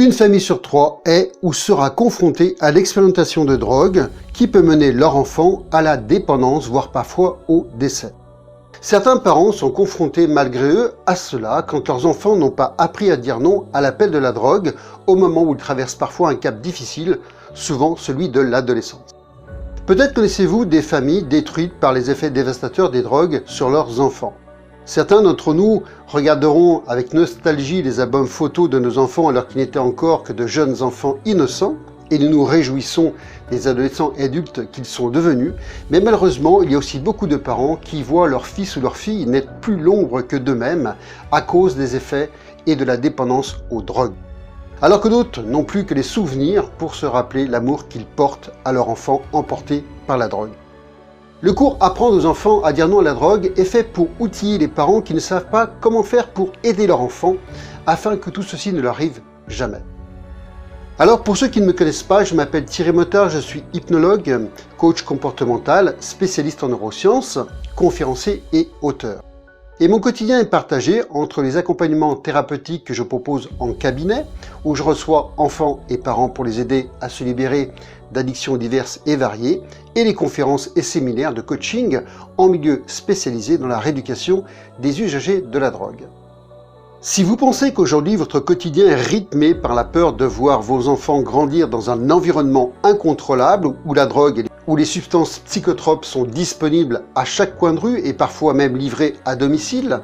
Une famille sur 3 est ou sera confrontée à l'expérimentation de drogue qui peut mener leur enfant à la dépendance, voire parfois au décès. Certains parents sont confrontés malgré eux à cela quand leurs enfants n'ont pas appris à dire non à l'appel de la drogue au moment où ils traversent parfois un cap difficile, souvent celui de l'adolescence. Peut-être connaissez-vous des familles détruites par les effets dévastateurs des drogues sur leurs enfants. Certains d'entre nous regarderont avec nostalgie les albums photos de nos enfants alors qu'ils n'étaient encore que de jeunes enfants innocents et nous nous réjouissons des adolescents et adultes qu'ils sont devenus, mais malheureusement il y a aussi beaucoup de parents qui voient leur fils ou leur fille n'être plus l'ombre que d'eux-mêmes à cause des effets et de la dépendance aux drogues. Alors que d'autres n'ont plus que les souvenirs pour se rappeler l'amour qu'ils portent à leur enfant emporté par la drogue. Le cours Apprendre aux enfants à dire non à la drogue est fait pour outiller les parents qui ne savent pas comment faire pour aider leur enfant afin que tout ceci ne leur arrive jamais. Alors pour ceux qui ne me connaissent pas, je m'appelle Thierry Motard, je suis hypnologue, coach comportemental, spécialiste en neurosciences, conférencier et auteur. Et mon quotidien est partagé entre les accompagnements thérapeutiques que je propose en cabinet, où je reçois enfants et parents pour les aider à se libérer d'addictions diverses et variées, et les conférences et séminaires de coaching en milieu spécialisé dans la rééducation des usagers de la drogue. Si vous pensez qu'aujourd'hui votre quotidien est rythmé par la peur de voir vos enfants grandir dans un environnement incontrôlable où la drogue où les substances psychotropes sont disponibles à chaque coin de rue et parfois même livrées à domicile,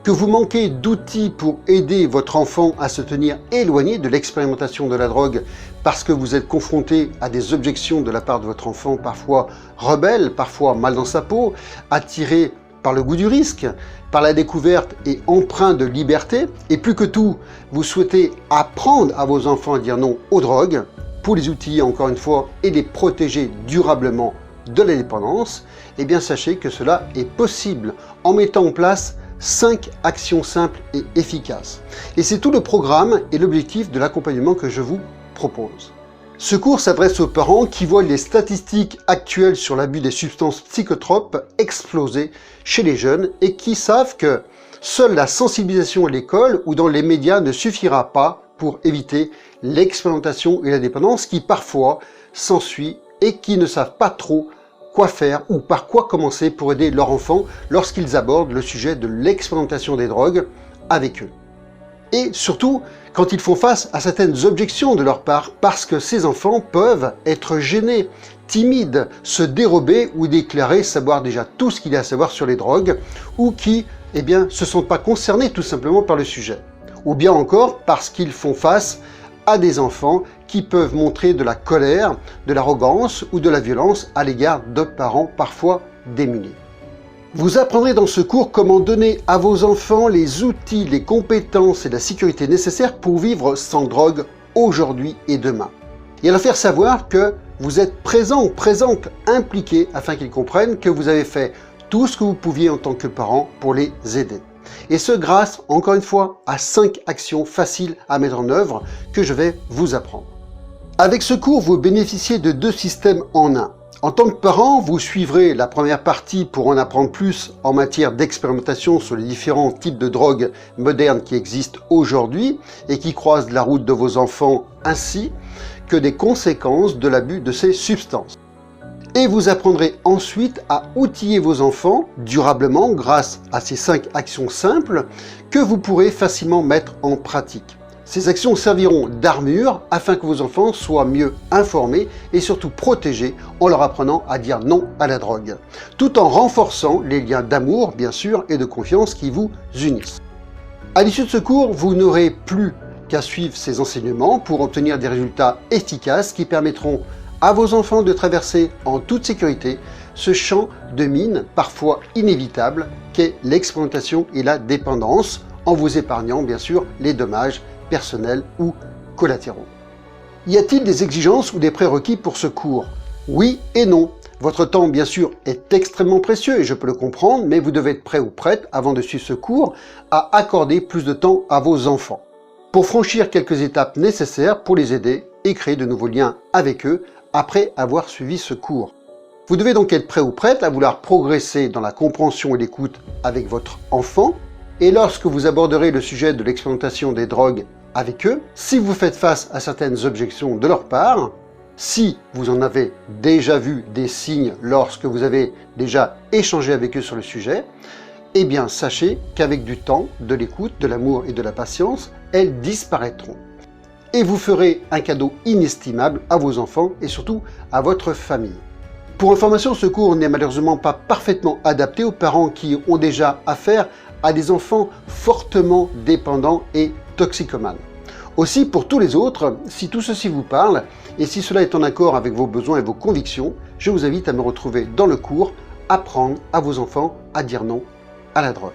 que vous manquez d'outils pour aider votre enfant à se tenir éloigné de l'expérimentation de la drogue parce que vous êtes confronté à des objections de la part de votre enfant, parfois rebelle, parfois mal dans sa peau, attiré par le goût du risque, par la découverte et empreint de liberté, et plus que tout, vous souhaitez apprendre à vos enfants à dire non aux drogues, pour les outiller encore une fois et les protéger durablement de la dépendance, eh bien sachez que cela est possible en mettant en place 5 actions simples et efficaces. Et c'est tout le programme et l'objectif de l'accompagnement que je vous propose. Ce cours s'adresse aux parents qui voient les statistiques actuelles sur l'abus des substances psychotropes exploser chez les jeunes et qui savent que seule la sensibilisation à l'école ou dans les médias ne suffira pas pour éviter l'expérimentation et la dépendance qui parfois s'ensuit et qui ne savent pas trop quoi faire ou par quoi commencer pour aider leur enfant lorsqu'ils abordent le sujet de l'expérimentation des drogues avec eux. Et surtout, quand ils font face à certaines objections de leur part, parce que ces enfants peuvent être gênés, timides, se dérober ou déclarer savoir déjà tout ce qu'il y a à savoir sur les drogues, ou qui, se sentent pas concernés tout simplement par le sujet. Ou bien encore parce qu'ils font face à des enfants qui peuvent montrer de la colère, de l'arrogance ou de la violence à l'égard de parents parfois démunis. Vous apprendrez dans ce cours comment donner à vos enfants les outils, les compétences et la sécurité nécessaires pour vivre sans drogue aujourd'hui et demain. Et à leur faire savoir que vous êtes présent ou présente, impliqué, afin qu'ils comprennent que vous avez fait tout ce que vous pouviez en tant que parent pour les aider. Et ce grâce, encore une fois, à 5 actions faciles à mettre en œuvre que je vais vous apprendre. Avec ce cours, vous bénéficiez de 2 systèmes en un. En tant que parent, vous suivrez la première partie pour en apprendre plus en matière d'expérimentation sur les différents types de drogues modernes qui existent aujourd'hui et qui croisent la route de vos enfants ainsi que des conséquences de l'abus de ces substances. Et vous apprendrez ensuite à outiller vos enfants durablement grâce à ces 5 actions simples que vous pourrez facilement mettre en pratique. Ces actions serviront d'armure afin que vos enfants soient mieux informés et surtout protégés en leur apprenant à dire non à la drogue, tout en renforçant les liens d'amour, bien sûr, et de confiance qui vous unissent. À l'issue de ce cours, vous n'aurez plus qu'à suivre ces enseignements pour obtenir des résultats efficaces qui permettront à vos enfants de traverser en toute sécurité ce champ de mine parfois inévitable qu'est l'expérimentation et la dépendance, en vous épargnant bien sûr les dommages personnels ou collatéraux. Y a-t-il des exigences ou des prérequis pour ce cours? Oui et non. Votre temps, bien sûr, est extrêmement précieux et je peux le comprendre, mais vous devez être prêt ou prête, avant de suivre ce cours, à accorder plus de temps à vos enfants, pour franchir quelques étapes nécessaires pour les aider et créer de nouveaux liens avec eux après avoir suivi ce cours. Vous devez donc être prêt ou prête à vouloir progresser dans la compréhension et l'écoute avec votre enfant, Et lorsque vous aborderez le sujet de l'expérimentation des drogues avec eux, si vous faites face à certaines objections de leur part, si vous en avez déjà vu des signes lorsque vous avez déjà échangé avec eux sur le sujet, eh bien sachez qu'avec du temps, de l'écoute, de l'amour et de la patience, elles disparaîtront. Et vous ferez un cadeau inestimable à vos enfants et surtout à votre famille. Pour information, ce cours n'est malheureusement pas parfaitement adapté aux parents qui ont déjà affaire à des enfants fortement dépendants et toxicomanes. Aussi, pour tous les autres, si tout ceci vous parle et si cela est en accord avec vos besoins et vos convictions, je vous invite à me retrouver dans le cours « Apprendre à vos enfants à dire non à la drogue ».